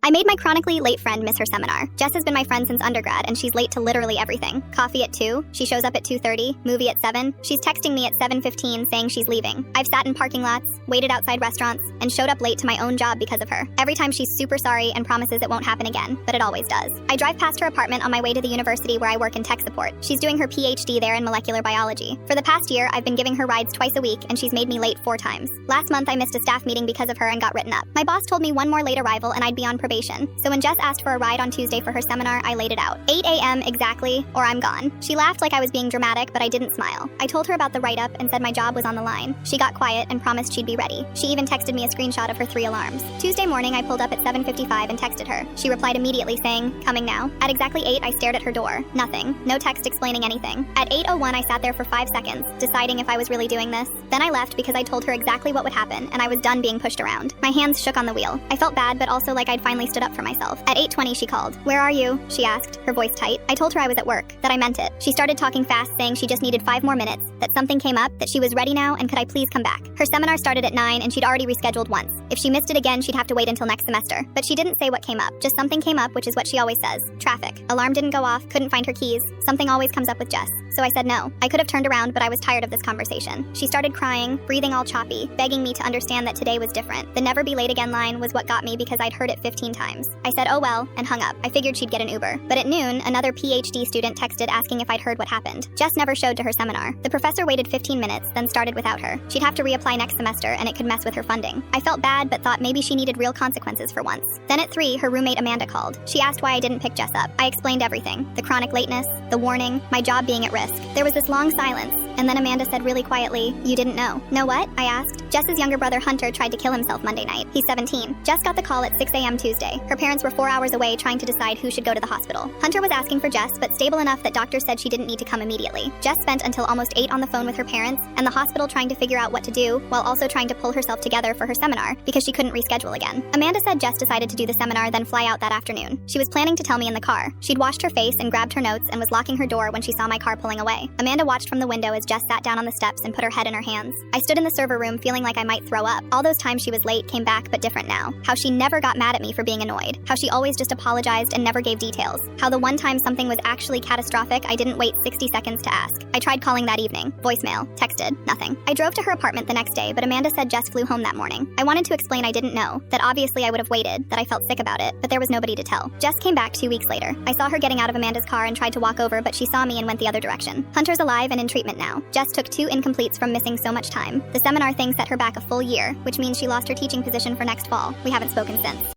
I made my chronically late friend miss her seminar. Jess has been my friend since undergrad, and she's late to literally everything. Coffee at 2, she shows up at 2:30, movie at 7, she's texting me at 7:15 saying she's leaving. I've sat in parking lots, waited outside restaurants, and showed up late to my own job because of her. Every time she's super sorry and promises it won't happen again, but it always does. I drive past her apartment on my way to the university where I work in tech support. She's doing her PhD there in molecular biology. For the past year, I've been giving her rides twice a week, and she's made me late 4 times. Last month, I missed a staff meeting because of her and got written up. My boss told me one more late arrival and I'd be on probation. So when Jess asked for a ride on Tuesday for her seminar, I laid it out. 8 a.m. exactly, or I'm gone. She laughed like I was being dramatic, but I didn't smile. I told her about the write-up and said my job was on the line. She got quiet and promised she'd be ready. She even texted me a screenshot of her 3 alarms. Tuesday morning, I pulled up at 7:55 and texted her. She replied immediately saying, "Coming now." At exactly 8, I stared at her door. Nothing. No text explaining anything. At 8:01, I sat there for 5 seconds, deciding if I was really doing this. Then I left because I told her exactly what would happen, and I was done being pushed around. My hands shook on the wheel. I felt bad, but also like I'd finally stood up for myself. At 8:20, she called. "Where are you?" she asked, her voice tight. I told her I was at work, that I meant it. She started talking fast, saying she just needed 5 more minutes, that something came up, that she was ready now, and could I please come back. Her seminar started at 9, and she'd already rescheduled once. If she missed it again, she'd have to wait until next semester. But she didn't say what came up, just something came up, which is what she always says. Traffic. Alarm didn't go off, couldn't find her keys. Something always comes up with Jess. So I said no. I could have turned around, but I was tired of this conversation. She started crying, breathing all choppy, begging me to understand that today was different. The never be late again line was what got me because I'd heard it 15 times. I said, "Oh well," and hung up. I figured she'd get an Uber. But at noon, another PhD student texted asking if I'd heard what happened. Jess never showed to her seminar. The professor waited 15 minutes, then started without her. She'd have to reapply next semester, and it could mess with her funding. I felt bad, but thought maybe she needed real consequences for once. Then at 3, her roommate Amanda called. She asked why I didn't pick Jess up. I explained everything. The chronic lateness, the warning, my job being at risk. There was this long silence, and then Amanda said really quietly, "You didn't know." "Know what?" I asked. Jess's younger brother Hunter tried to kill himself Monday night. He's 17. Jess got the call at 6 a.m. Tuesday. Her parents were 4 hours away trying to decide who should go to the hospital. Hunter was asking for Jess, but stable enough that doctors said she didn't need to come immediately. Jess spent until almost 8 on the phone with her parents and the hospital trying to figure out what to do, while also trying to pull herself together for her seminar because she couldn't reschedule again. Amanda said Jess decided to do the seminar, then fly out that afternoon. She was planning to tell me in the car. She'd washed her face and grabbed her notes and was locking her door when she saw my car pulling away. Amanda watched from the window as Jess sat down on the steps and put her head in her hands. I stood in the server room feeling like I might throw up. All those times she was late came back, but different now. How she never got mad at me for being annoyed. How she always just apologized and never gave details. How the one time something was actually catastrophic, I didn't wait 60 seconds to ask. I tried calling that evening. Voicemail. Texted. Nothing. I drove to her apartment the next day, but Amanda said Jess flew home that morning. I wanted to explain I didn't know, that obviously I would have waited, that I felt sick about it, but there was nobody to tell. Jess came back 2 weeks later. I saw her getting out of Amanda's car and tried to walk over, but she saw me and went the other direction. Hunter's alive and in treatment now. Jess took 2 incompletes from missing so much time. The seminar thing set her back a full year, which means she lost her teaching position for next fall. We haven't spoken since.